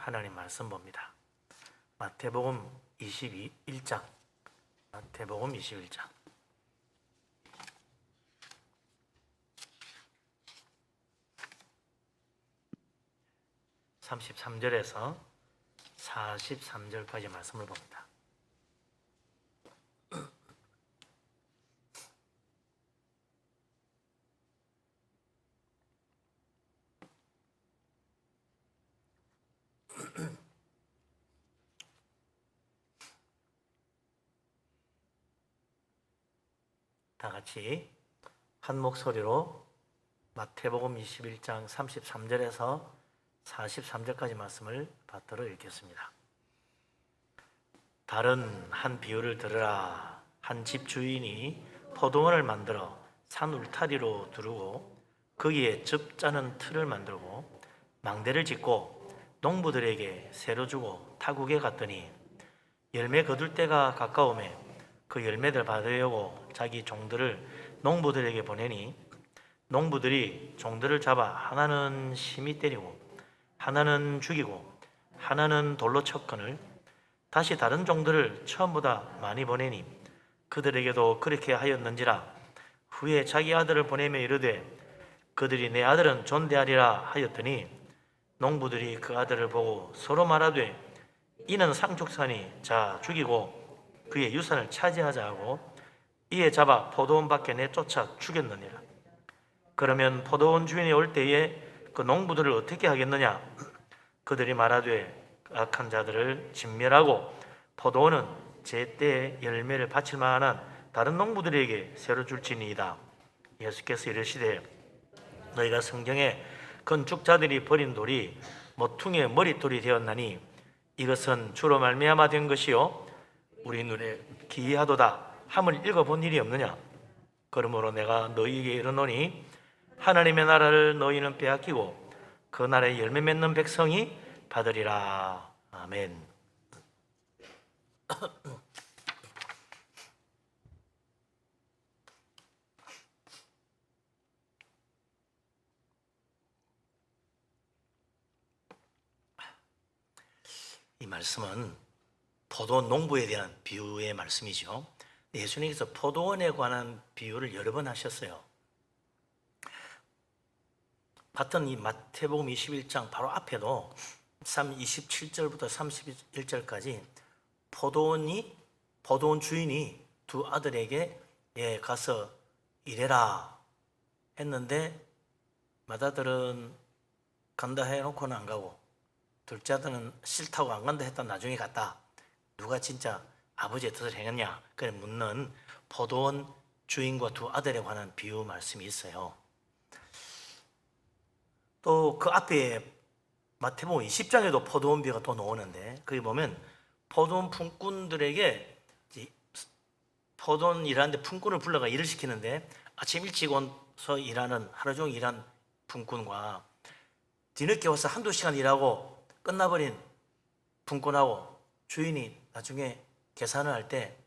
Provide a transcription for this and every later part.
하나님 말씀 봅니다. 마태복음 21장. 마태복음 21장. 33절에서 43절까지 말씀을 봅니다. 다 같이 한 목소리로 마태복음 21장 33절에서 43절까지 말씀을 받들어 읽겠습니다. 다른 한 비유를 들으라. 한 집 주인이 포도원을 만들어 산 울타리로 두르고 거기에 즙 짜는 틀을 만들고 망대를 짓고 농부들에게 새로 주고 타국에 갔더니 열매 거둘 때가 가까우매 그 열매들 받으려고 자기 종들을 농부들에게 보내니 농부들이 종들을 잡아 하나는 심히 때리고 하나는 죽이고 하나는 돌로 쳤거늘 다시 다른 종들을 처음보다 많이 보내니 그들에게도 그렇게 하였는지라. 후에 자기 아들을 보내며 이르되 그들이 내 아들은 존대하리라 하였더니 농부들이 그 아들을 보고 서로 말하되 이는 상속산이 자 죽이고 그의 유산을 차지하자 하고 이에 잡아 포도원 밖에 내쫓아 죽였느니라. 그러면 포도원 주인이 올 때에 그 농부들을 어떻게 하겠느냐? 그들이 말하되 악한 자들을 진멸하고 포도원은 제때에 열매를 바칠 만한 다른 농부들에게 새로 줄지니이다. 예수께서 이르시되 너희가 성경에 건축자들이 버린 돌이 모퉁이의 머릿돌이 되었나니 이것은 주로 말미암아 된 것이요 우리 눈에 기이하도다 함을 읽어본 일이 없느냐? 그러므로 내가 너희에게 이르노니 하나님의 나라를 너희는 빼앗기고 그 나라에 열매 맺는 백성이 받으리라. 아멘. 이 말씀은 포도원 농부에 대한 비유의 말씀이죠. 예수님께서 포도원에 관한 비유를 여러 번 하셨어요. 같은 이 마태복음 21장 바로 앞에도 27절부터 31절까지 포도원 주인이 두 아들에게 가서 일해라 했는데 맏아들은 간다 해놓고는 안 가고 둘째 아들은 싫다고 안 간다 했다 나중에 갔다. 누가 진짜 아버지의 뜻을 행했냐? 그래 묻는 포도원 주인과 두 아들에 관한 비유 말씀이 있어요. 또 그 앞에 마태복음 20장에도 포도원 비유가 또 나오는데 거기 보면 포도원 품꾼들에게 포도원 일하는데 품꾼을 불러가 일을 시키는데 아침 일찍 와서 일하는 하루 종일 일한 품꾼과 뒤늦게 와서 한두 시간 일하고 끝나버린 품꾼하고 주인이 나중에 계산을 할 때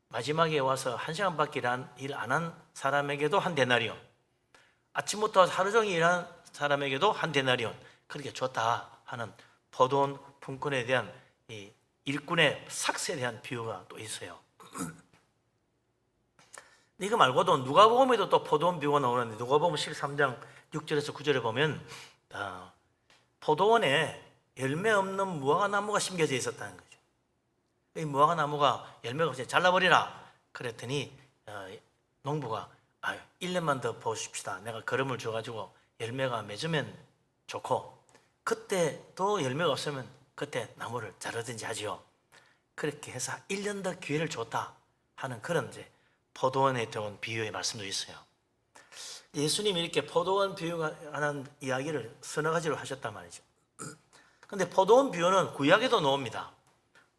마지막에 와서 한 시간밖에 일 안 한 사람에게도 한 데나리온, 아침부터 하루 종일 일한 사람에게도 한 데나리온 그렇게 줬다 하는 포도원 품꾼에 대한 이 일꾼의 삭스에 대한 비유가 또 있어요. 이거 말고도 누가복음에도 또 포도원 비유가 나오는데 누가복음 13장 6절에서 9절에 보면 포도원에 열매 없는 무화과나무가 심겨져 있었다는 거죠. 이 무화과나무가 열매가 없이 잘라버리라 그랬더니 농부가 1년만 더 보십시다. 내가 거름을 줘가지고 열매가 맺으면 좋고 그때 또 열매가 없으면 그때 나무를 자르든지 하지요. 그렇게 해서 1년 더 기회를 줬다 하는 그런 이제 포도원에 들어온 비유의 말씀도 있어요. 예수님이 이렇게 포도원 비유가 하는 이야기를 서너 가지로 하셨단 말이죠. 근데 포도원 비유는 구약에도 나옵니다.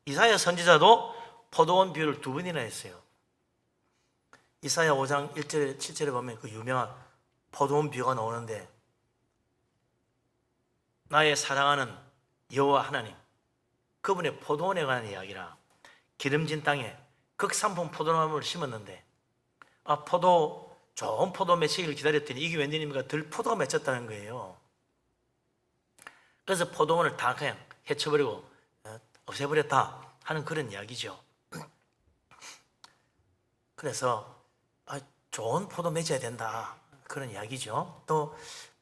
이사야 선지자도 포도원 비유를 두 번이나 했어요. 이사야 5장 1절 7절에 보면 그 유명한 포도원 비유가 나오는데 나의 사랑하는 여호와 하나님 그분의 포도원에 관한 이야기라. 기름진 땅에 극산품 포도나무를 심었는데 좋은 포도 맺히기를 기다렸더니 이게 웬일입니까? 들포도가 맺혔다는 거예요. 그래서 포도원을 다 그냥 해쳐버리고 없애버렸다 하는 그런 이야기죠. 그래서 좋은 포도 맺어야 된다 그런 이야기죠. 또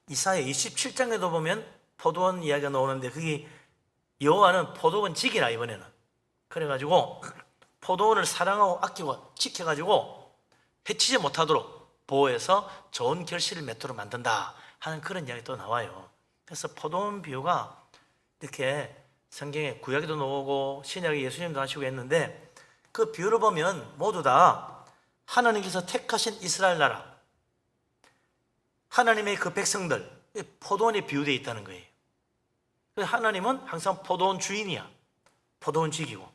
이사야 27장에도 보면 포도원 이야기가 나오는데 거기 여호와는 포도원 지기라 이번에는. 그래가지고 포도원을 사랑하고 아끼고 지켜가지고 해치지 못하도록 보호해서 좋은 결실을 맺도록 만든다 하는 그런 이야기 또 나와요. 그래서 포도원 비유가 이렇게 성경에 구약에도 나오고 신약에 예수님도 하시고 했는데 그 비유를 보면 모두 다 하나님께서 택하신 이스라엘 나라, 하나님의 그 백성들, 포도원에 비유되어 있다는 거예요. 하나님은 항상 포도원 주인이야. 포도원 지기고.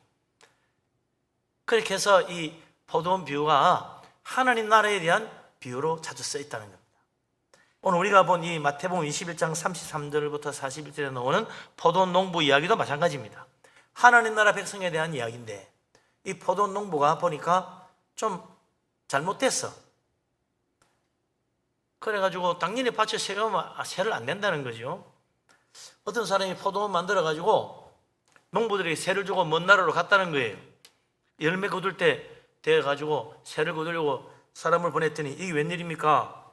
그렇게 해서 이 포도원 비유가 하나님 나라에 대한 비유로 자주 써 있다는 겁니다. 오늘 우리가 본 이 마태복음 21장 33절부터 41절에 나오는 포도원 농부 이야기도 마찬가지입니다. 하나님 나라 백성에 대한 이야기인데 이 포도원 농부가 보니까 좀 잘못됐어. 그래가지고 당연히 밭에 세를 안 낸다는 거죠. 어떤 사람이 포도원 만들어가지고 농부들이 세를 주고 먼 나라로 갔다는 거예요. 열매 거둘 때 돼가지고 세를 거두려고 사람을 보냈더니 이게 웬일입니까?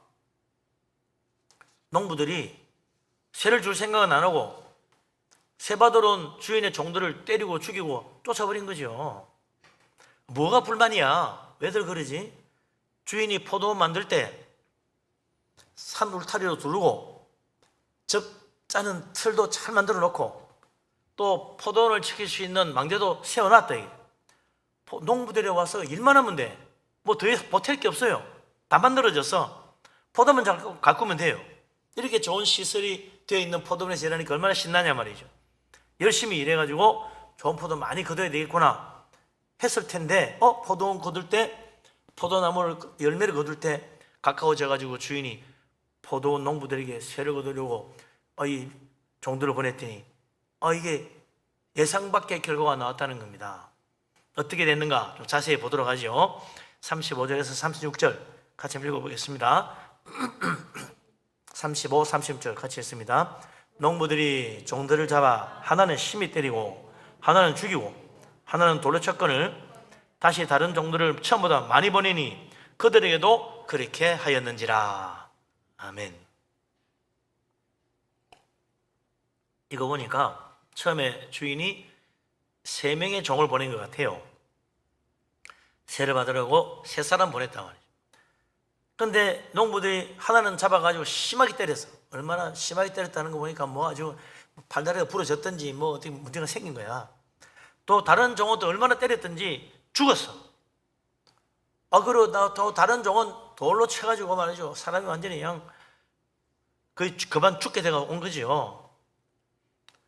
농부들이 세를 줄 생각은 안 하고 세 받으러 온 주인의 종들을 때리고 죽이고 쫓아버린 거죠. 뭐가 불만이야? 왜들 그러지? 주인이 포도원 만들 때 산 울타리로 두르고 즙 짜는 틀도 잘 만들어 놓고 또 포도원을 지킬 수 있는 망대도 세워놨다. 농부들이 와서 일만 하면 돼. 뭐 더 보탤 게 없어요. 다 만들어져서 포도만 잘 가꾸면 돼요. 이렇게 좋은 시설이 되어 있는 포도원에서 일하니까 얼마나 신나냐 말이죠. 열심히 일해가지고 좋은 포도 많이 거둬야 되겠구나 했을 텐데 포도원 거둘 때 포도나무를 열매를 거둘 때 가까워져가지고 주인이 포도원 농부들에게 세를 거두려고 이 종들을 보냈더니 이게 예상 밖의 결과가 나왔다는 겁니다. 어떻게 됐는가 좀 자세히 보도록 하죠. 35절에서 36절 같이 읽어보겠습니다. 35, 36절 같이 읽습니다. 농부들이 종들을 잡아 하나는 심히 때리고 하나는 죽이고 하나는 돌로 쳤거늘 다시 다른 종들을 처음보다 많이 보내니 그들에게도 그렇게 하였는지라. 아멘. 이거 보니까 처음에 주인이 3명의 종을 보낸 것 같아요. 세를 받으려고 3사람 보냈단 말이죠. 그런데 농부들이 하나는 잡아가지고 심하게 때렸어. 얼마나 심하게 때렸다는 거 보니까 뭐 아주 팔다리가 부러졌든지 뭐 어떻게 문제가 생긴 거야. 또 다른 종은 또 얼마나 때렸든지 죽었어. 그리고 또 다른 종은 돌로 쳐가지고 말이죠. 사람이 완전히 그냥 거의 그만 죽게 돼가 온 거죠.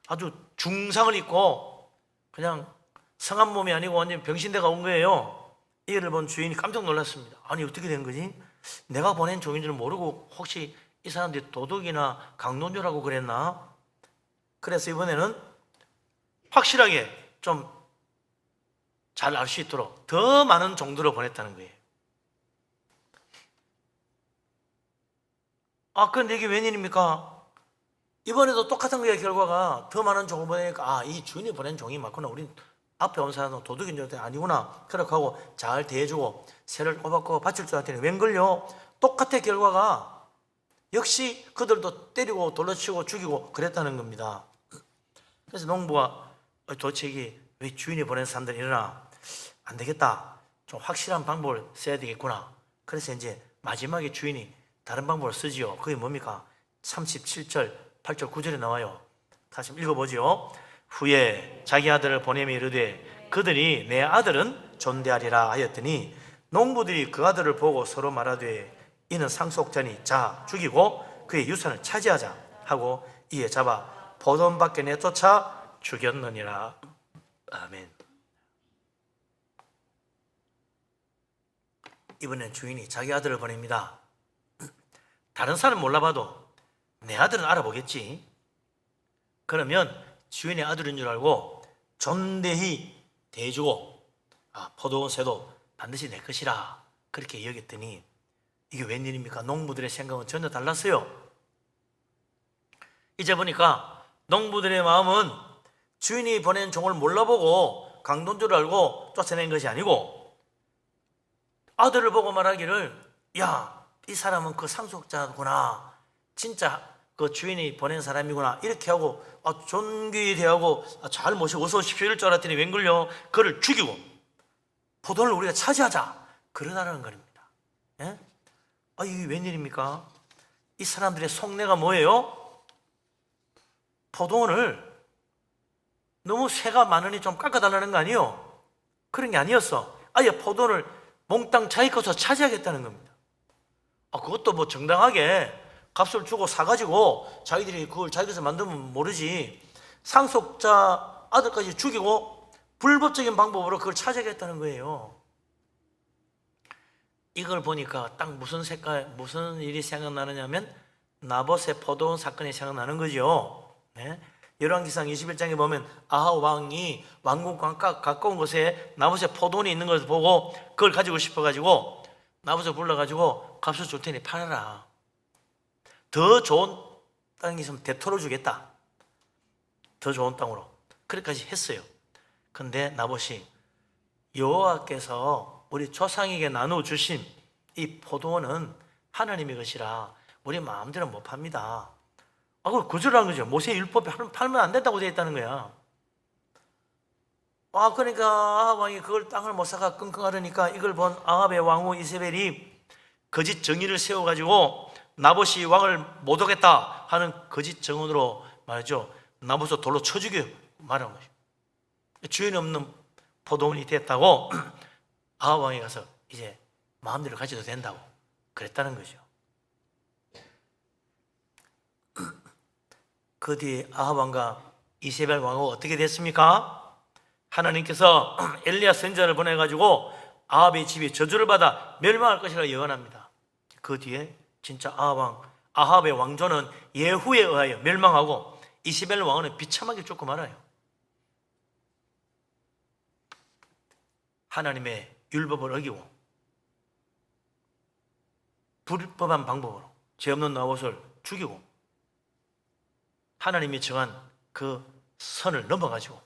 아주 중상을 입고 그냥 성한 몸이 아니고 완전 병신대가 온 거예요. 이를 본 주인이 깜짝 놀랐습니다. 아니 어떻게 된 거지? 내가 보낸 종인 줄 모르고 혹시 이 사람들이 도둑이나 강도주라고 그랬나? 그래서 이번에는 확실하게 좀 잘 알 수 있도록 더 많은 종들을 보냈다는 거예요. 그런데 이게 웬일입니까? 이번에도 똑같은 거예요. 결과가 더 많은 종을 보내니까 이 주인이 보낸 종이 맞구나. 우린 앞에 온 사람은 도둑인 줄 알았더니 아니구나. 그렇게 하고 잘 대해주고 세를 꼬박꼬박 바칠 줄 알았더니 웬걸요? 똑같은 결과가 역시 그들도 때리고 돌려치고 죽이고 그랬다는 겁니다. 그래서 농부가 도대체 이게 왜 주인이 보낸 사람들이 일어나? 안 되겠다. 좀 확실한 방법을 써야 되겠구나. 그래서 이제 마지막에 주인이 다른 방법을 쓰지요. 그게 뭡니까? 37절, 8절, 9절에 나와요. 다시 읽어보지요. 후에 자기 아들을 보내며 이르되 그들이 내 아들은 존대하리라 하였더니 농부들이 그 아들을 보고 서로 말하되 이는 상속자니 자 죽이고 그의 유산을 차지하자 하고 이에 잡아 포도원 밖에 내쫓아 죽였느니라. 아멘. 이번엔 주인이 자기 아들을 보냅니다. 다른 사람 몰라봐도 내 아들은 알아보겠지. 그러면 주인의 아들인 줄 알고 존대히 대해주고 포도원 새도 반드시 내 것이라 그렇게 여겼더니 이게 웬일입니까? 농부들의 생각은 전혀 달랐어요. 이제 보니까 농부들의 마음은 주인이 보낸 종을 몰라보고 강도인 줄 알고 쫓아낸 것이 아니고 아들을 보고 말하기를 야, 이 사람은 그 상속자구나, 진짜 그 주인이 보낸 사람이구나, 이렇게 하고 존귀히 대하고 잘 모시고 어서 오십시오 이럴 줄 알았더니 웬걸요, 그를 죽이고 포도원을 우리가 차지하자 그러다라는 겁니다. 예? 이게 웬일입니까? 이 사람들의 속내가 뭐예요? 포도원을 너무 세가 많으니 좀 깎아달라는 거 아니에요? 그런 게 아니었어. 아예 포도원을 몽땅 자기 것으로 차지하겠다는 겁니다. 그것도 뭐 정당하게 값을 주고 사가지고 자기들이 그걸 자기 것을 만들면 모르지, 상속자 아들까지 죽이고 불법적인 방법으로 그걸 차지하겠다는 거예요. 이걸 보니까 딱 무슨 일이 생각나느냐면 나봇의 포도원 사건이 생각나는 거죠. 네? 열왕기상 21장에 보면 아합 왕이 왕궁과 가까운 곳에 나봇의 포도원이 있는 것을 보고 그걸 가지고 싶어가지고 나봇을 불러가지고 값을 줄 테니 팔아라, 더 좋은 땅이 있으면 대토로 주겠다, 더 좋은 땅으로, 그렇게까지 했어요. 근데 나봇이 여호와께서 우리 조상에게 나눠주신 이 포도원은 하나님의 것이라 우리 마음대로 못 팝니다. 그걸 거절한 거죠. 모세의 율법에 팔면 안 된다고 되어 있다는 거야. 그러니까 아합 왕이 그걸 땅을 못 사가 끙끙하려니까 이걸 본 아합의 왕후 이세벨이 거짓 정의를 세워가지고 나봇이 왕을 못 오겠다 하는 거짓 정언으로 말이죠, 나봇을 돌로 쳐 죽여 말한 거죠. 주인 없는 포도원이 됐다고 아합 왕이 가서 이제 마음대로 가져도 된다고 그랬다는 거죠. 그 뒤에 아합 왕과 이세벨 왕후 어떻게 됐습니까? 하나님께서 엘리야 선지자를 보내가지고 아합의 집이 저주를 받아 멸망할 것이라 예언합니다. 그 뒤에 진짜 아합의 왕조는 예후에 의하여 멸망하고 이세벨 왕후는 비참하게 죽고 말아요. 하나님의 율법을 어기고 불법한 방법으로 죄 없는 나봇을 죽이고 하나님이 정한 그 선을 넘어가지고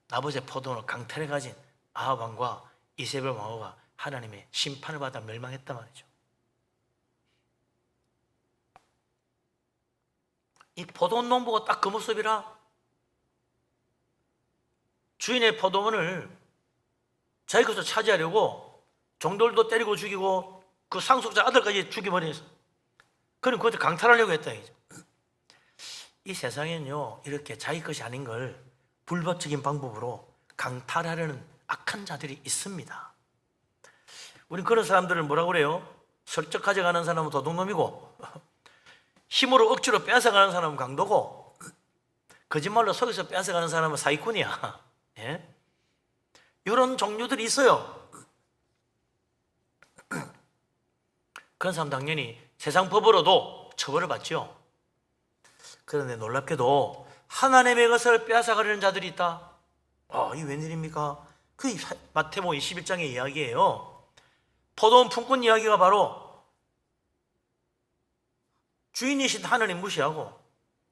나봇의 포도원을 강탈해 가진 아합 왕과 이세벨 왕후가 하나님의 심판을 받아 멸망했단 말이죠. 이 포도원 농부가 딱 그 모습이라 주인의 포도원을 자기 것으로 차지하려고 종들도 때리고 죽이고 그 상속자 아들까지 죽여버려서 그럼 그것을 강탈하려고 했다. 이 세상에는요, 이렇게 자기 것이 아닌 걸 불법적인 방법으로 강탈하려는 악한 자들이 있습니다. 우린 그런 사람들을 뭐라고 그래요? 슬쩍 가져가는 사람은 도둑놈이고 힘으로 억지로 뺏어가는 사람은 강도고 거짓말로 속여서 뺏어가는 사람은 사기꾼이야. 예? 이런 종류들이 있어요. 그런 사람 당연히 세상 법으로도 처벌을 받죠. 그런데 놀랍게도 하나님의 것을 빼앗아가려는 자들이 있다. 이 웬일입니까? 그 마태복음 21장의 이야기예요. 포도원 품꾼 이야기가 바로 주인이신 하나님 무시하고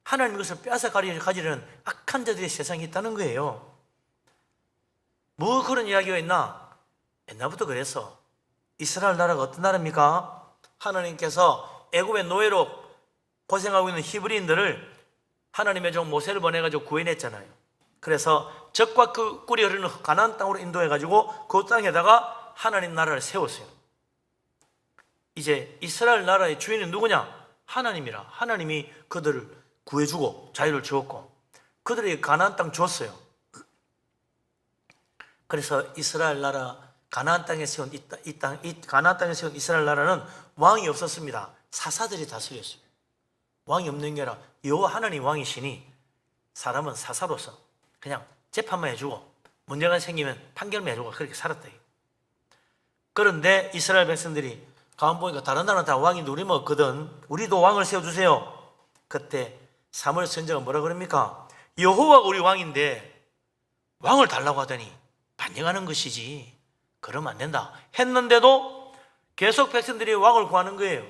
하나님의 것을 빼앗아가려는 악한 자들의 세상이 있다는 거예요. 뭐 그런 이야기가 있나? 옛날부터 그랬어. 이스라엘 나라가 어떤 나라입니까? 하나님께서 애굽의 노예로 고생하고 있는 히브리인들을 하나님의 종 모세를 보내가지고 구해냈잖아요. 그래서 적과 그 꿀이 흐르는 가나안 땅으로 인도해가지고 그 땅에다가 하나님 나라를 세웠어요. 이제 이스라엘 나라의 주인은 누구냐? 하나님이라. 하나님이 그들을 구해주고 자유를 주었고 그들에게 가나안 땅 줬어요. 그래서 이스라엘 나라 가나안 땅에 세운 가나안 땅에 세운 이스라엘 나라는 왕이 없었습니다. 사사들이 다스렸어요. 왕이 없는 게 아니라 여호와 하나님 왕이시니 사람은 사사로서 그냥 재판만 해주고 문제가 생기면 판결만 해주고 그렇게 살았다. 그런데 이스라엘 백성들이 가만 보니까 다른 나라는 다 왕이 누리먹거든. 우리도 왕을 세워주세요. 그때 사무엘 선지자가 뭐라 그럽니까? 여호와가 우리 왕인데 왕을 달라고 하더니 반영하는 것이지 그러면 안 된다 했는데도 계속 백성들이 왕을 구하는 거예요.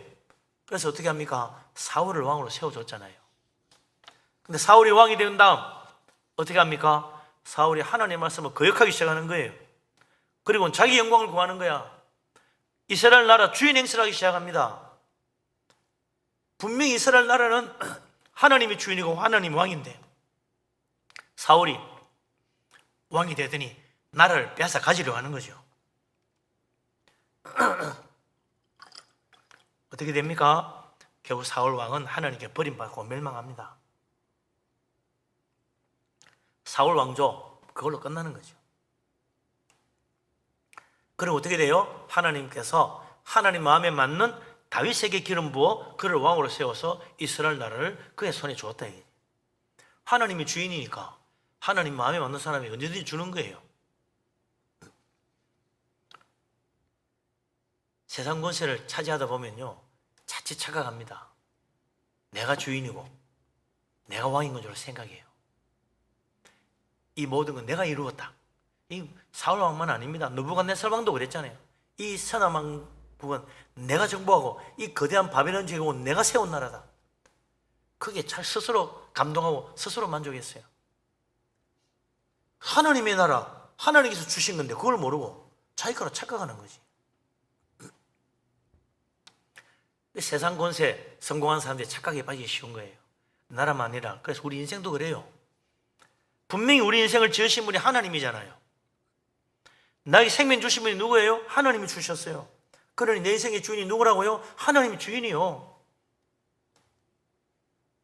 그래서 어떻게 합니까? 사울을 왕으로 세워줬잖아요. 근데 사울이 왕이 된 다음 어떻게 합니까? 사울이 하나님의 말씀을 거역하기 시작하는 거예요. 그리고 자기 영광을 구하는 거야. 이스라엘 나라 주인 행세를 하기 시작합니다. 분명히 이스라엘 나라는 하나님이 주인이고 하나님이 왕인데 사울이 왕이 되더니 나라를 빼앗아 가지려고 하는 거죠. 어떻게 됩니까? 결국 사울 왕은 하나님께 버림받고 멸망합니다. 사울 왕조 그걸로 끝나는 거죠. 그리고 어떻게 돼요? 하나님께서 하나님 마음에 맞는 다윗에게 기름 부어 그를 왕으로 세워서 이스라엘 나라를 그의 손에 주었다. 하나님이 주인이니까 하나님 마음에 맞는 사람이 언제든지 주는 거예요. 세상 권세를 차지하다 보면요 자칫 착각합니다. 내가 주인이고 내가 왕인 건 줄 생각해요. 이 모든 건 내가 이루었다. 이 사울 왕만 아닙니다. 느부갓네살 왕도 그랬잖아요. 이 서남 왕국은 내가 정복하고 이 거대한 바벨론 제국은 내가 세운 나라다. 그게 잘 스스로 감동하고 스스로 만족했어요. 하나님의 나라, 하나님께서 주신 건데 그걸 모르고 자기 거로 착각하는 거지. 세상 권세 성공한 사람들이 착각에 빠지기 쉬운 거예요. 나라만 아니라. 그래서 우리 인생도 그래요. 분명히 우리 인생을 지으신 분이 하나님이잖아요. 나에게 생명 주신 분이 누구예요? 하나님이 주셨어요. 그러니 내 인생의 주인이 누구라고요? 하나님이 주인이요.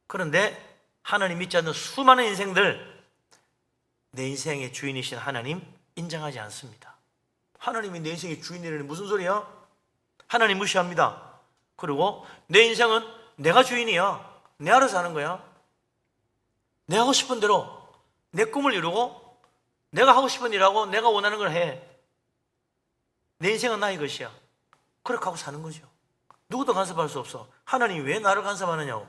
그런데 하나님 믿지 않는 수많은 인생들, 내 인생의 주인이신 하나님 인정하지 않습니다. 하나님이 내 인생의 주인이라니 무슨 소리야? 하나님 무시합니다. 그리고 내 인생은 내가 주인이야. 내 알아서 하는 거야. 내가 하고 싶은 대로 내 꿈을 이루고 내가 하고 싶은 일하고 내가 원하는 걸 해. 내 인생은 나의 것이야. 그렇게 하고 사는 거죠. 누구도 간섭할 수 없어. 하나님이 왜 나를 간섭하느냐고.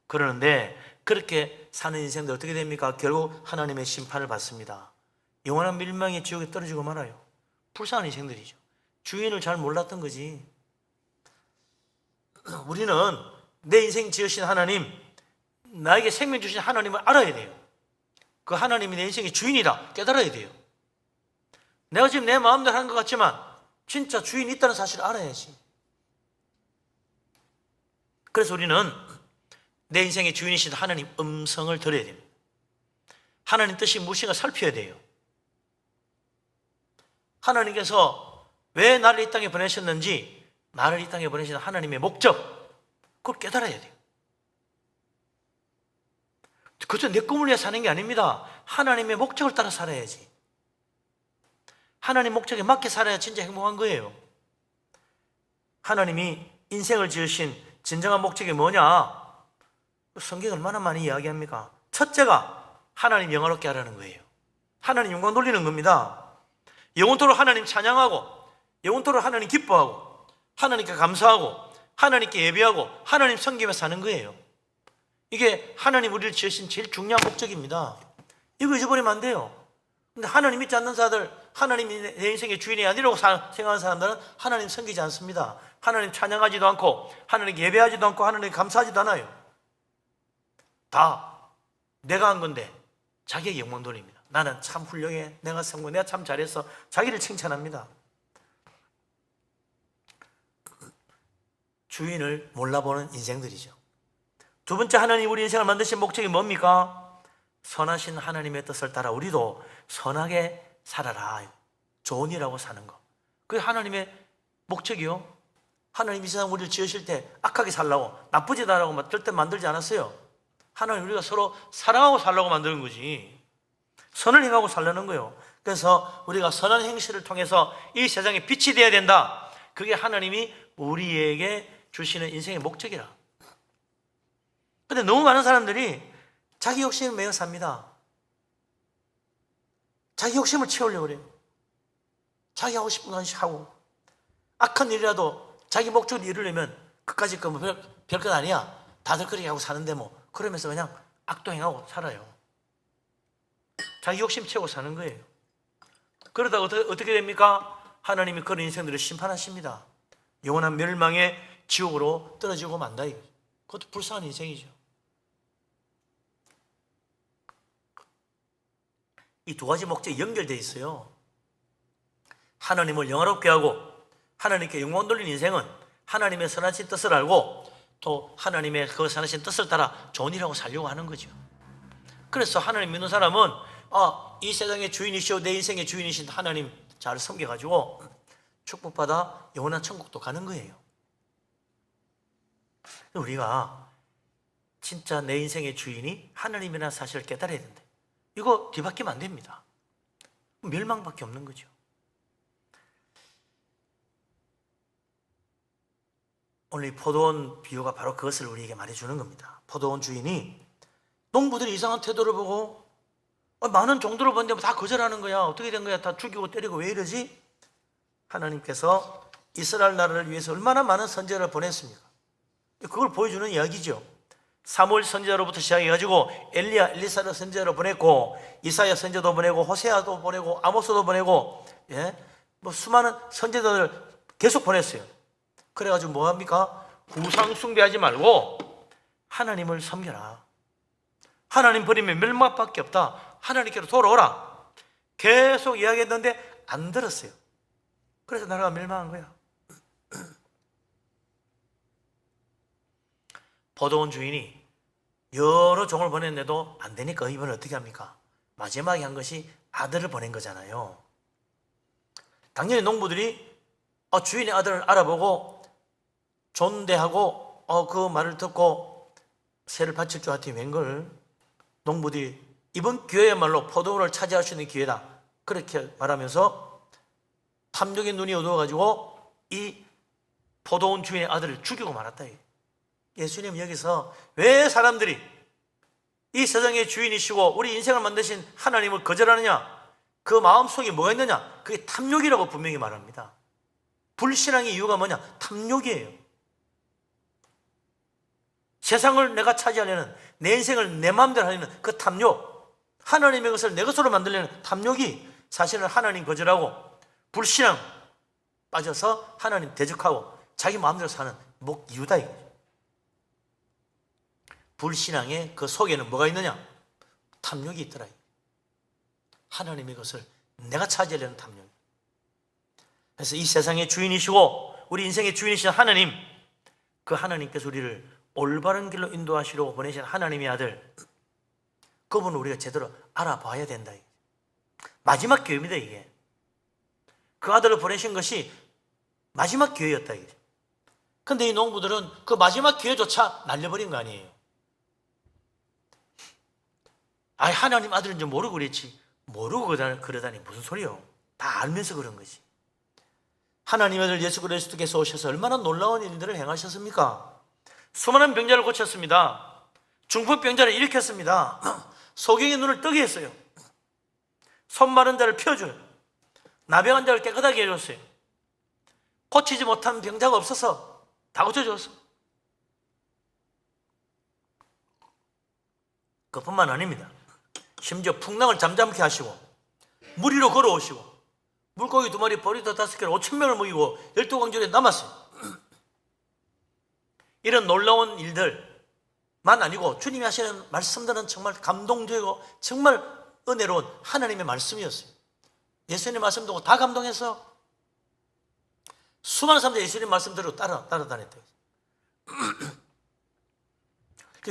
그러는데 그렇게 사는 인생들 어떻게 됩니까? 결국 하나님의 심판을 받습니다. 영원한 멸망의 지옥에 떨어지고 말아요. 불쌍한 인생들이죠. 주인을 잘 몰랐던 거지. 우리는 내 인생 지으신 하나님, 나에게 생명 주신 하나님을 알아야 돼요. 그 하나님이 내 인생의 주인이다 깨달아야 돼요. 내가 지금 내 마음대로 하는 것 같지만 진짜 주인이 있다는 사실을 알아야지. 그래서 우리는 내 인생의 주인이신 하나님 음성을 들어야 됩니다. 하나님 뜻이 무엇인가 살펴야 돼요. 하나님께서 왜 나를 이 땅에 보내셨는지, 나를 이 땅에 보내신 하나님의 목적, 그걸 깨달아야 돼요. 그저 내 꿈을 위해 사는 게 아닙니다. 하나님의 목적을 따라 살아야지. 하나님 목적에 맞게 살아야 진짜 행복한 거예요. 하나님이 인생을 지으신 진정한 목적이 뭐냐? 성경이 얼마나 많이 이야기합니까? 첫째가 하나님 영화롭게 하라는 거예요. 하나님 영광 돌리는 겁니다. 영원토록 하나님 찬양하고 영원토록 하나님 기뻐하고 하나님께 감사하고 하나님께 예배하고 하나님 섬기며 사는 거예요. 이게 하나님 우리를 지으신 제일 중요한 목적입니다. 이거 잊어버리면 안 돼요. 근데 하나님 믿지 않는 자들, 하나님이 내 인생의 주인이 아니라고 생각하는 사람들은 하나님 섬기지 않습니다. 하나님 찬양하지도 않고 하나님 예배하지도 않고 하나님 감사하지도 않아요. 다 내가 한 건데 자기의 영광 돌립니다. 나는 참 훌륭해, 내가 성공, 내가 참 잘했어, 자기를 칭찬합니다. 주인을 몰라보는 인생들이죠. 두 번째, 하나님 우리 인생을 만드신 목적이 뭡니까? 선하신 하나님의 뜻을 따라 우리도 선하게 살아라. 좋은 일하고 사는 거. 그게 하나님의 목적이요. 하나님 이 세상 우리를 지으실 때 악하게 살라고, 나쁘지 않으라고 절대 만들지 않았어요. 하나님 우리가 서로 사랑하고 살라고 만드는 거지. 선을 행하고 살려는 거예요. 그래서 우리가 선한 행실을 통해서 이 세상에 빛이 되어야 된다. 그게 하나님이 우리에게 주시는 인생의 목적이라. 근데 너무 많은 사람들이 자기 욕심을 매어 삽니다. 자기 욕심을 채우려고 그래요. 자기 하고 싶은 거 하고, 악한 일이라도 자기 목적을 이루려면 그까짓 거 별것 아니야, 다들 그렇게 하고 사는데 뭐, 그러면서 그냥 악동행하고 살아요. 자기 욕심 채우고 사는 거예요. 그러다가 어떻게 됩니까? 하나님이 그런 인생들을 심판하십니다. 영원한 멸망의 지옥으로 떨어지고 만다. 그것도 불쌍한 인생이죠. 이 두 가지 목적이 연결되어 있어요. 하나님을 영화롭게 하고 하나님께 영광 돌린 인생은 하나님의 선하신 뜻을 알고 또 하나님의 그 선하신 뜻을 따라 좋은 일하고 살려고 하는 거죠. 그래서 하나님 믿는 사람은 이 세상의 주인이시오 내 인생의 주인이신 하나님 잘 섬겨가지고 축복받아 영원한 천국도 가는 거예요. 우리가 진짜 내 인생의 주인이 하나님이라는 사실을 깨달아야 된다. 이거 뒤바뀌면 안 됩니다. 멸망밖에 없는 거죠. 오늘 이 포도원 비유가 바로 그것을 우리에게 말해주는 겁니다. 포도원 주인이 농부들이 이상한 태도를 보고 많은 종들을 보는데 다 거절하는 거야. 어떻게 된 거야? 다 죽이고 때리고 왜 이러지? 하나님께서 이스라엘 나라를 위해서 얼마나 많은 선지자를 보냈습니까? 그걸 보여주는 이야기죠. 사무엘 선지자로부터 시작해가지고 엘리야, 엘리사 선지자를 보냈고 이사야 선지자도 보내고 호세아도 보내고 아모스도 보내고 수많은 선지자들을 계속 보냈어요. 그래가지고 뭐합니까? 우상 숭배하지 말고 하나님을 섬겨라. 하나님 버리면 멸망밖에 없다. 하나님께로 돌아오라. 계속 이야기했는데 안 들었어요. 그래서 나라가 멸망한 거야. 포도원 주인이 여러 종을 보냈는데도 안 되니까 이번에 어떻게 합니까? 마지막에 한 것이 아들을 보낸 거잖아요. 당연히 농부들이 주인의 아들을 알아보고 존대하고 그 말을 듣고 새를 바칠 줄 알았더니 웬걸 농부들이 이번 기회야말로 포도원을 차지할 수 있는 기회다 그렇게 말하면서 탐욕의 눈이 어두워가지고 이 포도원 주인의 아들을 죽이고 말았다. 예수님 여기서 왜 사람들이 이 세상의 주인이시고 우리 인생을 만드신 하나님을 거절하느냐? 그 마음속에 뭐가 있느냐? 그게 탐욕이라고 분명히 말합니다. 불신앙의 이유가 뭐냐? 탐욕이에요. 세상을 내가 차지하려는, 내 인생을 내 마음대로 하려는 그 탐욕, 하나님의 것을 내 것으로 만들려는 탐욕이 사실은 하나님 거절하고 불신앙 빠져서 하나님 대적하고 자기 마음대로 사는 이유다 이거죠. 불신앙의 그 속에는 뭐가 있느냐? 탐욕이 있더라. 하나님의 것을 내가 차지하려는 탐욕. 그래서 이 세상의 주인이시고 우리 인생의 주인이신 하나님, 그 하나님께서 우리를 올바른 길로 인도하시려고 보내신 하나님의 아들, 그분을 우리가 제대로 알아봐야 된다. 마지막 기회입니다. 이게 그 아들을 보내신 것이 마지막 기회였다. 그런데 이 농부들은 그 마지막 기회조차 날려버린 거 아니에요. 하나님 아들인 줄 모르고 그랬지. 모르고 그러다니 무슨 소리요? 다 알면서 그런 거지. 하나님의 아들 예수 그리스도께서 오셔서 얼마나 놀라운 일들을 행하셨습니까? 수많은 병자를 고쳤습니다. 중풍병자를 일으켰습니다. 소경의 눈을 뜨게 했어요. 손 마른 자를 펴줘요. 나병한 자를 깨끗하게 해줬어요. 고치지 못한 병자가 없어서 다 고쳐줬어. 그뿐만 아닙니다. 심지어 풍랑을 잠잠케 하시고 물 위로 걸어오시고 물고기 2마리 보리도 5개를 5,000명을 먹이고 12광절에 남았어요. 이런 놀라운 일들만 아니고 주님이 하시는 말씀들은 정말 감동적이고 정말 은혜로운 하나님의 말씀이었어요. 예수님 말씀 듣고 다 감동해서 수많은 사람들이 예수님 말씀 들고 따라다녔대요.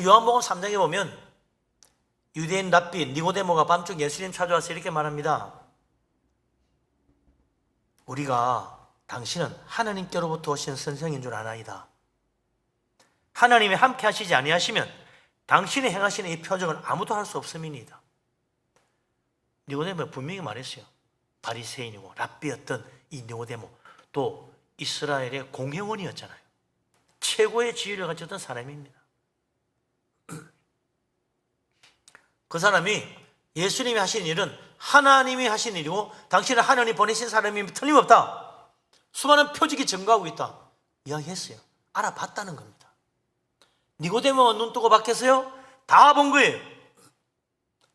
요한복음 3장에 보면 유대인 랍비 니고데모가 밤중 예수님 찾아와서 이렇게 말합니다. 우리가 당신은 하나님께로부터 오신 선생인 줄 아나이다. 하나님이 함께 하시지 아니하시면 당신이 행하시는 이 표적을 아무도 할 수 없음이니이다. 니고데모가 분명히 말했어요. 바리새인이고 랍비였던 이 니고데모, 또 이스라엘의 공회원이었잖아요. 최고의 지위를 가졌던 사람입니다. 그 사람이 예수님이 하신 일은 하나님이 하신 일이고 당신은 하나님 보내신 사람이 틀림없다. 수많은 표적이 증거하고 있다. 이야기했어요. 알아봤다는 겁니다. 니고데모가 눈 뜨고 밖에서요 다 본 거예요.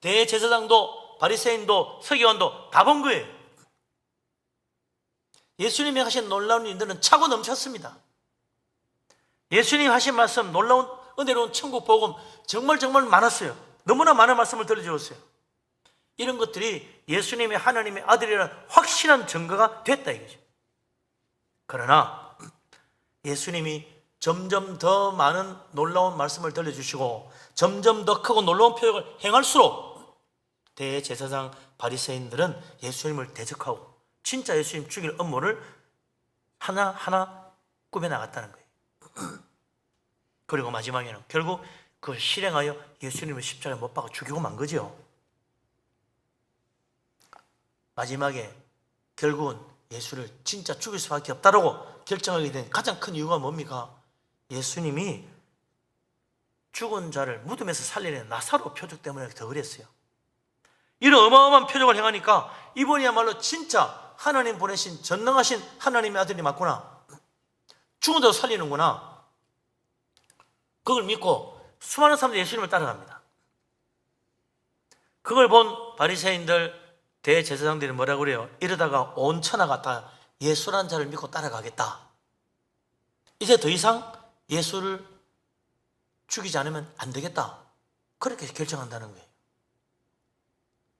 대제사장도 바리새인도 서기관도 다 본 거예요. 예수님이 하신 놀라운 일들은 차고 넘쳤습니다. 예수님이 하신 말씀, 놀라운 은혜로운 천국 복음 정말 많았어요. 너무나 많은 말씀을 들려주었어요. 이런 것들이 예수님이 하나님의 아들이라는 확실한 증거가 됐다 이거죠. 그러나 예수님이 점점 더 많은 놀라운 말씀을 들려주시고 점점 더 크고 놀라운 표적을 행할수록 대제사장 바리새인들은 예수님을 대적하고 진짜 예수님 죽일 음모를 하나하나 꾸며나갔다는 거예요. 그리고 마지막에는 결국 그걸 실행하여 예수님을 십자가에 못 박아 죽이고 만 거죠. 마지막에 결국은 예수를 진짜 죽일 수밖에 없다라고 결정하게 된 가장 큰 이유가 뭡니까? 예수님이 죽은 자를 무덤에서 살리는 나사로 표적 때문에 더 그랬어요. 이런 어마어마한 표적을 행하니까 이번이야말로 진짜 하나님 보내신 전능하신 하나님의 아들이 맞구나, 죽은 자도 살리는구나, 그걸 믿고 수많은 사람들이 예수님을 따라갑니다. 그걸 본 바리새인들 대제사장들이 뭐라고 그래요? 이러다가 온 천하가 다 예수라는 자를 믿고 따라가겠다, 이제 더 이상 예수를 죽이지 않으면 안 되겠다, 그렇게 결정한다는 거예요.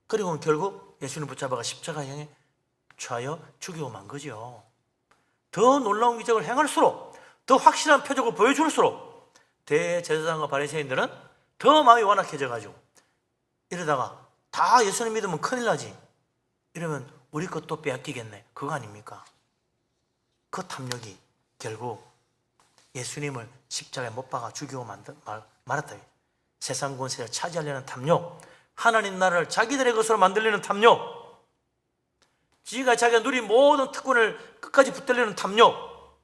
그리고 결국 예수를 붙잡아가 십자가 향해 좌여 죽이고 만 거죠. 더 놀라운 기적을 행할수록, 더 확실한 표적을 보여줄수록 대제사장과 바리새인들은 더 마음이 완악해져가지고 이러다가 다 예수님 믿으면 큰일 나지, 이러면 우리 것도 빼앗기겠네, 그거 아닙니까? 그 탐욕이 결국 예수님을 십자가에 못 박아 죽이고 말았다. 세상 권세를 차지하려는 탐욕, 하나님 나라를 자기들의 것으로 만들려는 탐욕, 지가 자기가 누린 모든 특권을 끝까지 붙들려는 탐욕,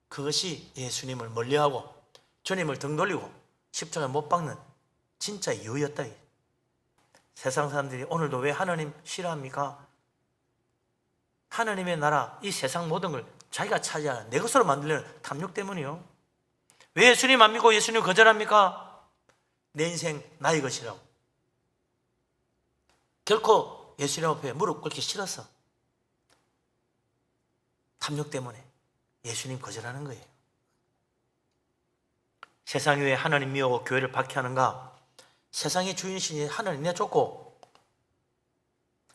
그것이 예수님을 멀리하고 주님을 등 돌리고 십자가에 못 박는 진짜 이유였다. 세상 사람들이 오늘도 왜 하나님 싫어합니까? 하나님의 나라, 이 세상 모든 걸 자기가 차지하는 내 것으로 만들려는 탐욕 때문이요. 왜 예수님 안 믿고 예수님 거절합니까? 내 인생 나의 것이라고. 결코 예수님 앞에 무릎 꿇기 싫었어. 탐욕 때문에 예수님 거절하는 거예요. 세상이 왜 하나님 미워하고 교회를 박해하는가? 세상의 주인이신 하나님 내쫓고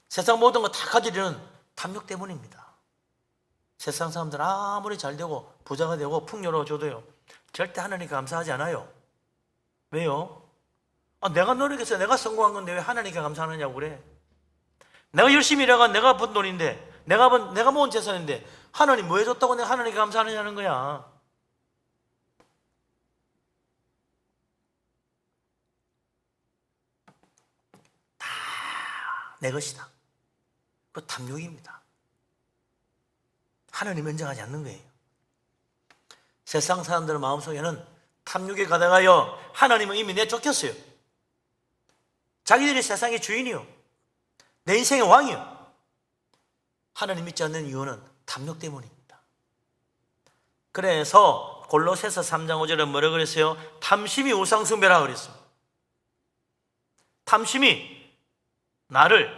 세상 모든 거 다 가지려는 탐욕 때문입니다. 세상 사람들 아무리 잘 되고 부자가 되고 풍요로워져도요, 절대 하나님께 감사하지 않아요. 왜요? 내가 노력해서 내가 성공한 건데 왜 하나님께 감사하느냐고 그래. 내가 열심히 일해가 내가 번 돈인데, 내가 모은 재산인데 하나님 뭐 해줬다고 내가 하나님께 감사하느냐는 거야. 다 내 것이다. 그 탐욕입니다. 하나님 인정하지 않는 거예요. 세상 사람들의 마음속에는 탐욕에 가다가요, 하나님은 이미 내쫓겼어요. 자기들이 세상의 주인이요, 내 인생의 왕이요. 하나님 믿지 않는 이유는 탐욕 때문입니다. 그래서 골로새서 3장 5절에 뭐라고 그랬어요? 탐심이 우상숭배라고 그랬어요. 탐심이 나를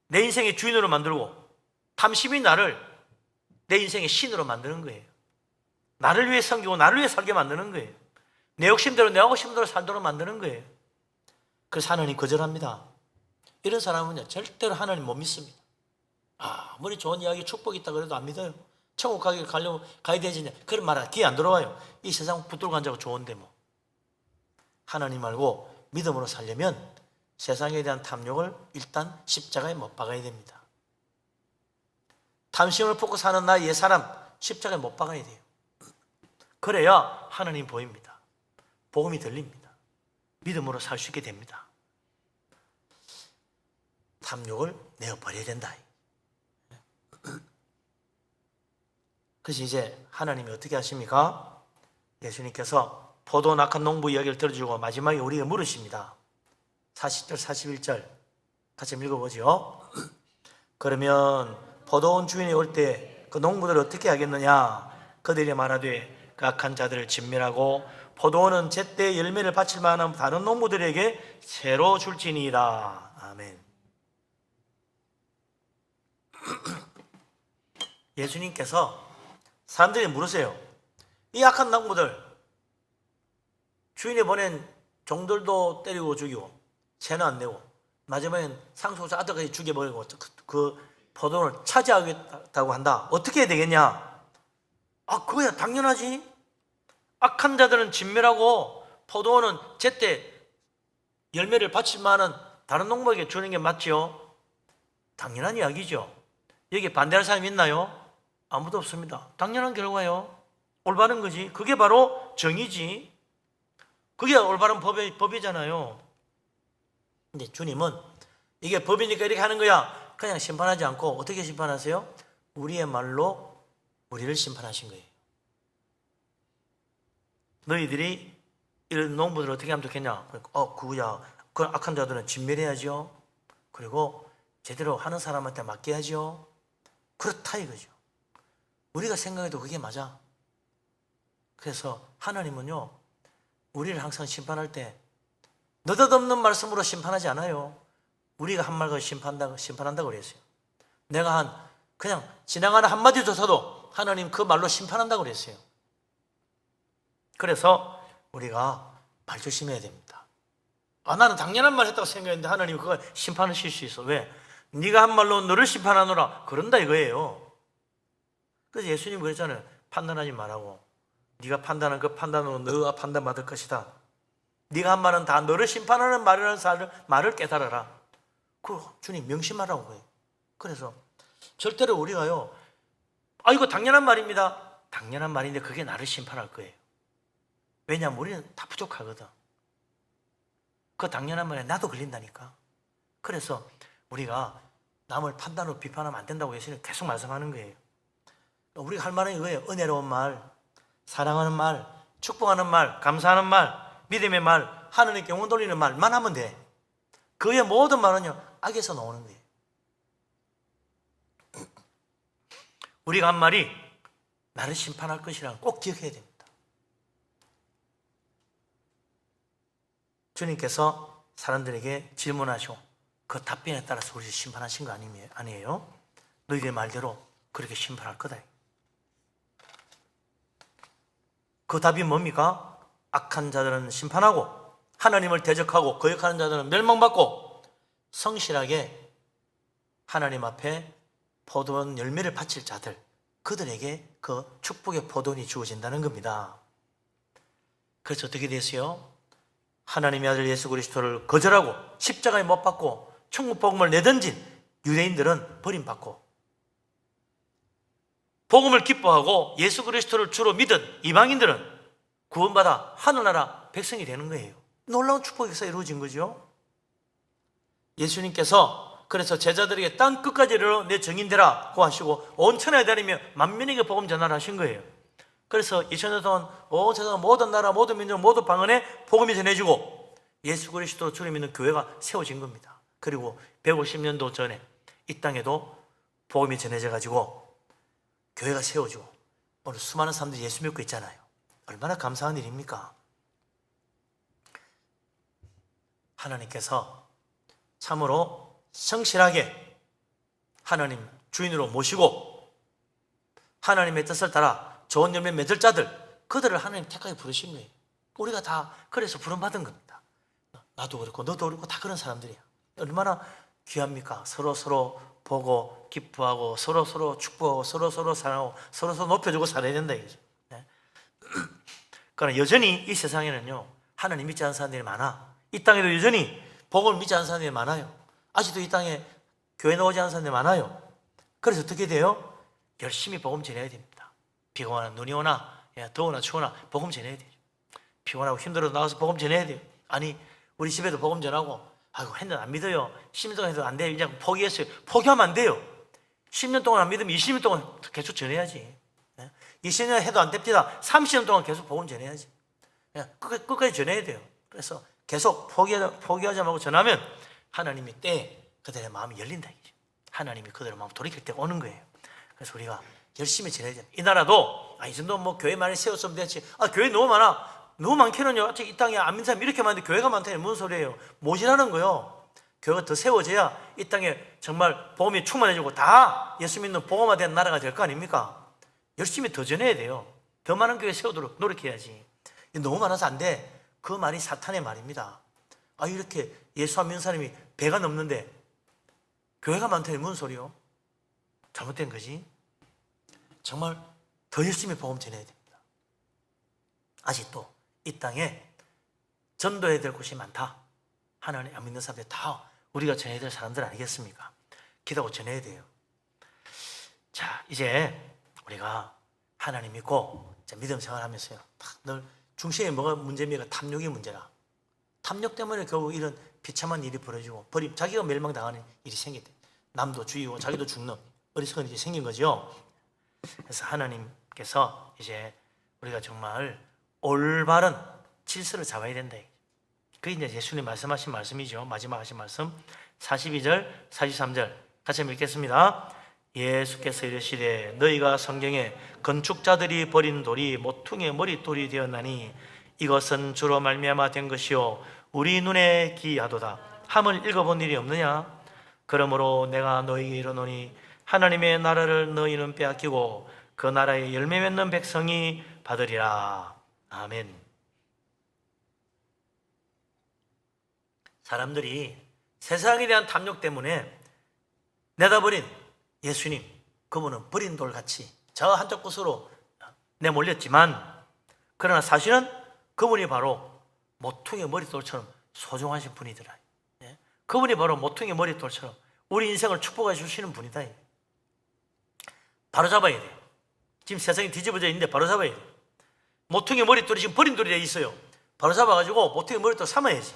내 인생의 주인으로 만들고, 탐심이 나를 내 인생의 신으로 만드는 거예요. 나를 위해 섬기고 나를 위해 살게 만드는 거예요. 내 욕심대로 내 하고 싶은 대로 살도록 만드는 거예요. 그래서 하나님 거절합니다. 이런 사람은요, 절대로 하나님 못 믿습니다. 아무리 좋은 이야기 축복이 있다 그래도 안 믿어요. 천국 가려고 가야 되지, 그런 말 귀에 안 들어와요. 이 세상 붙들고 앉아고 좋은데 뭐. 하나님 말고 믿음으로 살려면 세상에 대한 탐욕을 일단 십자가에 못 박아야 됩니다. 탐심을 품고 사는 나의 사람 십자가에 못 박아야 돼요. 그래야 하나님 보입니다. 복음이 들립니다. 믿음으로 살 수 있게 됩니다. 탐욕을 내어버려야 된다. 그래서 이제 하나님이 어떻게 하십니까? 예수님께서 포도 낙한 농부 이야기를 들어주고 마지막에 우리에게 물으십니다. 40절 41절 같이 읽어보죠. 그러면 포도원 주인이 올 때 그 농부들을 어떻게 하겠느냐? 그들이 말하되 그 악한 자들을 진멸하고 포도원은 제때 열매를 바칠 만한 다른 농부들에게 새로 줄지니이다. 아멘. 예수님께서 사람들이 물으세요. 이 악한 농부들, 주인이 보낸 종들도 때리고 죽이고 세는 안 내고 마지막엔 상속자 아들까지 죽여버리고 그 포도원을 차지하겠다고 한다. 어떻게 해야 되겠냐? 그거야 당연하지. 악한 자들은 진멸하고 포도원은 제때 열매를 바칠 만한 다른 농부에게 주는 게 맞지요? 당연한 이야기죠. 여기 반대할 사람이 있나요? 아무도 없습니다. 당연한 결과요. 올바른 거지. 그게 바로 정의지. 그게 올바른 법이잖아요. 근데 주님은 이게 법이니까 이렇게 하는 거야. 그냥 심판하지 않고 어떻게 심판하세요? 우리의 말로 우리를 심판하신 거예요. 너희들이 이런 농부들 어떻게 하면 좋겠냐? 그거야. 그 악한 자들은 진멸해야죠. 그리고 제대로 하는 사람한테 맡겨야죠. 그렇다 이거죠. 우리가 생각해도 그게 맞아. 그래서 하나님은요, 우리를 항상 심판할 때 느닷없는 말씀으로 심판하지 않아요. 우리가 한 말 심판한다고 그랬어요. 내가 그냥 지나가는 한마디조차도 하나님 그 말로 심판한다고 그랬어요. 그래서 우리가 말 조심해야 됩니다. 나는 당연한 말 했다고 생각했는데 하나님이 그걸 심판하실 수 있어. 왜? 네가 한 말로 너를 심판하노라. 그런다 이거예요. 그래서 예수님 그랬잖아요. 판단하지 말라고. 네가 판단한 그 판단으로 너가 판단받을 것이다. 네가 한 말은 다 너를 심판하는 말이라는 말을 깨달아라. 그 주님 명심하라고 해요. 그래서 절대로 우리가요, 이거 당연한 말입니다. 당연한 말인데 그게 나를 심판할 거예요. 왜냐하면 우리는 다 부족하거든. 그 당연한 말에 나도 걸린다니까. 그래서 우리가 남을 판단으로 비판하면 안 된다고 예수님 계속 말씀하는 거예요. 우리가 할 말은 이거예요. 은혜로운 말, 사랑하는 말, 축복하는 말, 감사하는 말, 믿음의 말, 하나님께 영혼 돌리는 말만 하면 돼. 그 외의 모든 말은요, 악에서 나오는 거예요. 우리가 한 말이 나를 심판할 것이라는 꼭 기억해야 됩니다. 주님께서 사람들에게 질문하시고 그 답변에 따라서 우리를 심판하신 거 아니에요? 너희들 말대로 그렇게 심판할 거다. 그 답이 뭡니까? 악한 자들은 심판하고 하나님을 대적하고 거역하는 자들은 멸망받고 성실하게 하나님 앞에 포도원 열매를 바칠 자들, 그들에게 그 축복의 포도원이 주어진다는 겁니다. 그래서 어떻게 됐어요? 하나님의 아들 예수 그리스도를 거절하고 십자가에 못 박고 천국 복음을 내던진 유대인들은 버림받고, 복음을 기뻐하고 예수 그리스도를 주로 믿은 이방인들은 구원받아 하늘나라 백성이 되는 거예요. 놀라운 축복에서 이루어진 거죠. 예수님께서 그래서 제자들에게 땅 끝까지 이르러 내 증인되라고 하시고 온 천하에 다니며 만민에게 복음 전하라 하신 거예요. 그래서 2000년 동안 온 세상 모든 나라 모든 민족 모든 방언에 복음이 전해지고 예수 그리스도 주를 믿는 교회가 세워진 겁니다. 그리고 150년도 전에 이 땅에도 복음이 전해져 가지고 교회가 세워지고 오늘 수많은 사람들이 예수 믿고 있잖아요. 얼마나 감사한 일입니까? 하나님께서 참으로 성실하게 하나님 주인으로 모시고 하나님의 뜻을 따라 좋은 열매 맺을 자들, 그들을 하나님 택하게 부르신 거예요. 우리가 다 그래서 부름받은 겁니다. 나도 그렇고 너도 그렇고 다 그런 사람들이야. 얼마나 귀합니까? 서로 보고 기뻐하고 서로 축복하고 서로 사랑하고 서로 높여주고 살아야 된다 이거죠. 그러나 여전히 이 세상에는요, 하나님 믿지 않는 사람들이 많아. 이 땅에도 여전히 복음을 믿지 않는 사람들이 많아요. 아직도 이 땅에 교회 나오지 않는 사람들이 많아요. 그래서 어떻게 돼요? 열심히 복음 전해야 됩니다. 비가 오나 눈이 오나 더우나 추우나 복음 전해야 돼요. 피곤하고 힘들어도 나가서 복음 전해야 돼요. 아니 우리 집에도 복음 전하고 했는데 안 믿어요. 10년 동안 해도 안 돼요. 그냥 포기했어요. 포기하면 안 돼요. 10년 동안 안 믿으면 20년 동안 계속 전해야지. 20년 해도 안 됩니다. 30년 동안 계속 복음 전해야지. 끝까지 전해야 돼요. 그래서 계속 포기하지 말고 전하면 하나님이 때에 그들의 마음이 열린다 이거죠. 하나님이 그들의 마음 돌이킬 때가 오는 거예요. 그래서 우리가 열심히 전해야 돼요. 이 나라도 이 정도 뭐 교회 많이 세웠으면 됐지. 교회 너무 많아. 너무 많게는요. 이 땅에 안 믿는 사람이 이렇게 많은데 교회가 많다니 무슨 소리예요? 모자라는 거요. 교회가 더 세워져야 이 땅에 정말 복음이 충만해지고 다 예수 믿는 복음화된 나라가 될 거 아닙니까? 열심히 더 전해야 돼요. 더 많은 교회 세우도록 노력해야지. 너무 많아서 안 돼. 그 말이 사탄의 말입니다. 이렇게 예수 안 믿는 사람이 배가 넘는데 교회가 많다니 무슨 소리요? 잘못된 거지. 정말 더 열심히 복음 전해야 됩니다. 아직도 이 땅에 전도해야 될 곳이 많다. 하나님 안 믿는 사람들 다 우리가 전해야 될 사람들 아니겠습니까? 기도하고 전해야 돼요. 자, 이제 우리가 하나님 믿고 믿음 생활하면서요, 늘 중심에 뭐가 문제입니까? 탐욕이 문제라. 탐욕 때문에 결국 이런 비참한 일이 벌어지고 자기가 멸망당하는 일이 생겼대. 남도 죽이고 자기도 죽는 어리석은 일이 생긴 거죠. 그래서 하나님께서 이제 우리가 정말 올바른 질서를 잡아야 된다. 그게 이제 예수님 말씀하신 말씀이죠. 마지막 하신 말씀 42절 43절 같이 읽겠습니다. 예수께서 이르시되 너희가 성경에 건축자들이 버린 돌이 모퉁이의 머릿돌이 되었나니 이것은 주로 말미암아 된 것이요 우리 눈에 기이하도다 함을 읽어본 일이 없느냐? 그러므로 내가 너희에게 이르노니 하나님의 나라를 너희는 빼앗기고 그 나라에 열매 맺는 백성이 받으리라. 아멘. 사람들이 세상에 대한 탐욕 때문에 내다버린 예수님, 그분은 버린 돌같이 저 한쪽 곳으로 내몰렸지만 그러나 사실은 그분이 바로 모퉁이의 머릿돌처럼 소중하신 분이더라. 그분이 바로 모퉁이의 머릿돌처럼 우리 인생을 축복해 주시는 분이다. 바로 잡아야 돼요. 지금 세상이 뒤집어져 있는데 바로 잡아야 돼요. 모퉁이의 머릿돌이 지금 버린 돌이 돼 있어요. 바로 잡아가지고 모퉁이의 머릿돌 삼아야지.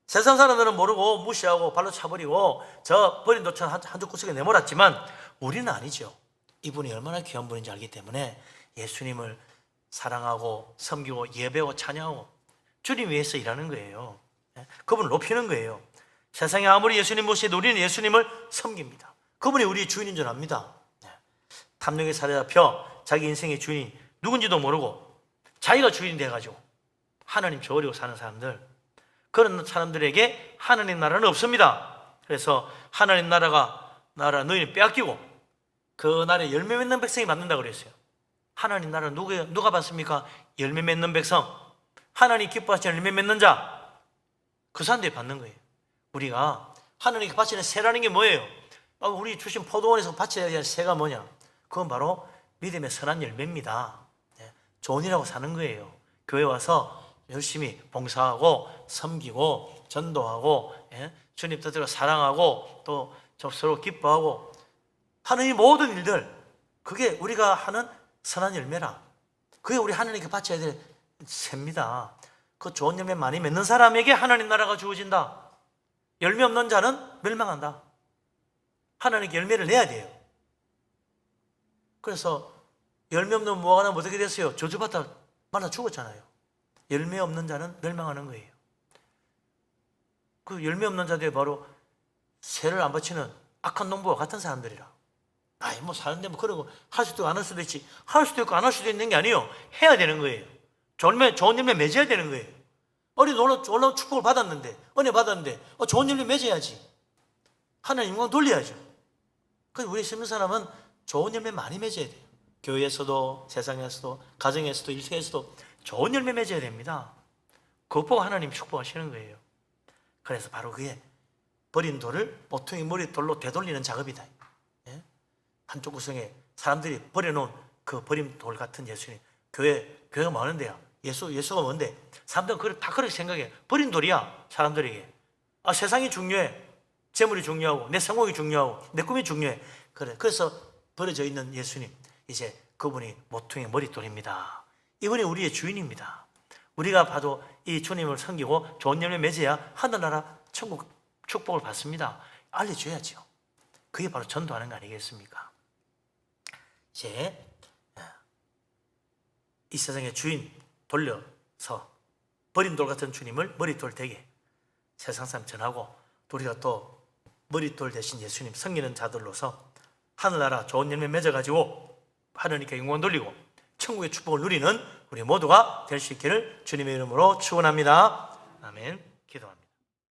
세상 사람들은 모르고 무시하고 발로 차버리고 저 버린 돌처럼 한쪽 구석에 내몰았지만 우리는 아니죠. 이분이 얼마나 귀한 분인지 알기 때문에 예수님을 사랑하고 섬기고 예배하고 찬양하고 주님 위해서 일하는 거예요. 그분을 높이는 거예요. 세상에 아무리 예수님 모시도 우리는 예수님을 섬깁니다. 그분이 우리의 주인인 줄 압니다. 탐욕에 사로잡혀 자기 인생의 주인이 누군지도 모르고 자기가 주인이 돼가지고 하나님 저버리고 사는 사람들, 그런 사람들에게 하나님 나라는 없습니다. 그래서 하나님 나라 너희는 빼앗기고 그 나라에 열매 맺는 백성이 받는다고 그랬어요. 하나님 나라는 누가 받습니까? 열매 맺는 백성, 하나님 기뻐하시는 열매 맺는 자, 그 사람들이 받는 거예요. 우리가 하나님께 바치는 새라는 게 뭐예요? 우리 주신 포도원에서 바쳐야 될 새가 뭐냐? 그건 바로 믿음의 선한 열매입니다. 좋은 일하고 사는 거예요. 교회 와서 열심히 봉사하고 섬기고 전도하고 주님 뜻대로 사랑하고 또 서로 기뻐하고 하는 이 모든 일들, 그게 우리가 하는 선한 열매라. 그게 우리 하나님께 바쳐야 될 새입니다. 그 좋은 열매 많이 맺는 사람에게 하나님 나라가 주어진다. 열매 없는 자는 멸망한다. 하나님께 열매를 내야 돼요. 그래서 열매 없는 무화과는 어떻게 됐어요? 저주받다 말라 죽었잖아요. 열매 없는 자는 멸망하는 거예요. 그 열매 없는 자들이 바로 새를 안 바치는 악한 농부와 같은 사람들이라. 뭐 사는데 뭐 그러고 할 수도 있고 안 할 수도 있지. 할 수도 있고 안 할 수도 있는 게 아니에요. 해야 되는 거예요. 좋은 열매 맺어야 되는 거예요. 놀라운 축복을 받았는데, 은혜 받았는데 좋은 열매 맺어야지. 하나님 영광 돌려야죠. 그래서 우리 심는 사람은 좋은 열매 많이 맺어야 돼요. 교회에서도 세상에서도 가정에서도 일터에서도 좋은 열매 맺어야 됩니다. 그거 보고 하나님 축복하시는 거예요. 그래서 바로 그게 버린 돌을 모퉁이 머릿돌로 되돌리는 작업이다. 한쪽 구석에 사람들이 버려놓은 그 버린 돌 같은 예수님. 교회가 많은데요. 예수가 뭔데? 사람들은 다 그렇게 생각해. 버린 돌이야, 사람들에게. 세상이 중요해. 재물이 중요하고 내 성공이 중요하고 내 꿈이 중요해. 그래서 버려져 있는 예수님, 이제 그분이 모퉁이 머릿돌입니다. 이분이 우리의 주인입니다. 우리가 봐도 이 주님을 섬기고 좋은 열매 맺어야 하늘나라 천국 축복을 받습니다. 알려줘야죠. 그게 바로 전도하는 거 아니겠습니까? 이제 이 세상의 주인 돌려서 버린 돌 같은 주님을 머릿돌 되게 세상 사람 전하고, 우리가 또 머릿돌 대신 예수님 섬기는 자들로서 하늘나라 좋은 열매 맺어가지고 하나님께 영광 돌리고 천국의 축복을 누리는 우리 모두가 될 수 있기를 주님의 이름으로 축원합니다. 아멘. 기도합니다.